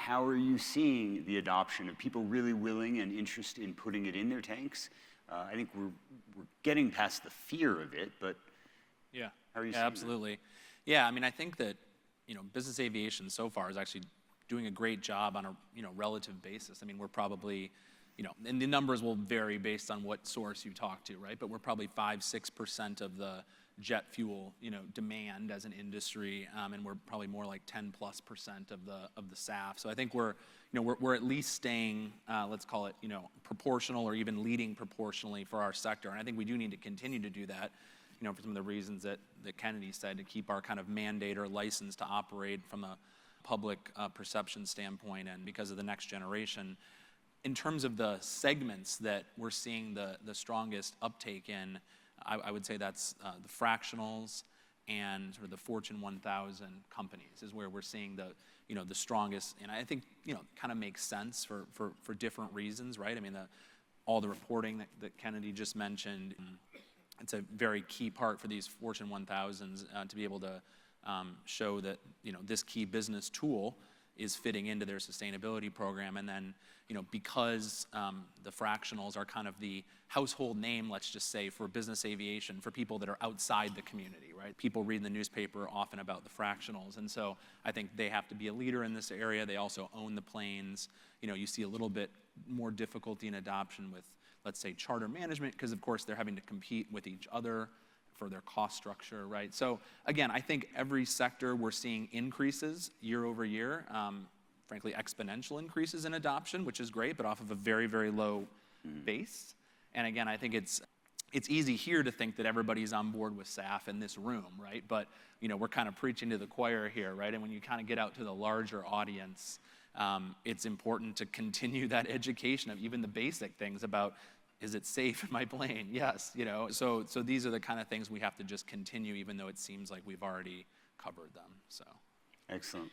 how are you seeing the adoption of people really willing and interested in putting it in their tanks? I think we're getting past the fear of it, but yeah, how are you seeing absolutely. Yeah, I mean, I think that business aviation so far is actually doing a great job on a relative basis. I mean, we're probably and the numbers will vary based on what source you talk to, right? But we're probably 5-6% of the jet fuel demand as an industry, and we're probably more like 10+% of the SAF. So I think we're at least staying, let's call it proportional or even leading proportionally for our sector. And I think we do need to continue to do that, for some of the reasons that Kennedy said, to keep our kind of mandate or license to operate from a public perception standpoint, and because of the next generation. In terms of the segments that we're seeing the strongest uptake in, I would say that's the fractionals and sort of the Fortune 1000 companies is where we're seeing the strongest. And I think kind of makes sense for different reasons, right? I mean, all the reporting that Kennedy just mentioned, it's a very key part for these Fortune 1000s to be able to show that this key business tool is fitting into their sustainability program. And then because the fractionals are kind of the household name, let's just say, for business aviation, for people that are outside the community, right? People read in the newspaper often about the fractionals. And so I think they have to be a leader in this area. They also own the planes. You see a little bit more difficulty in adoption with, let's say, charter management, because of course they're having to compete with each other for their cost structure, right? So again, I think every sector we're seeing increases year over year, frankly exponential increases in adoption, which is great, but off of a very, very low base. And again, I think it's easy here to think that everybody's on board with SAF in this room, right? But we're kind of preaching to the choir here, right? And when you kind of get out to the larger audience, it's important to continue that education of even the basic things about, is it safe in my plane? Yes, So these are the kind of things we have to just continue, even though it seems like we've already covered them. So. Excellent.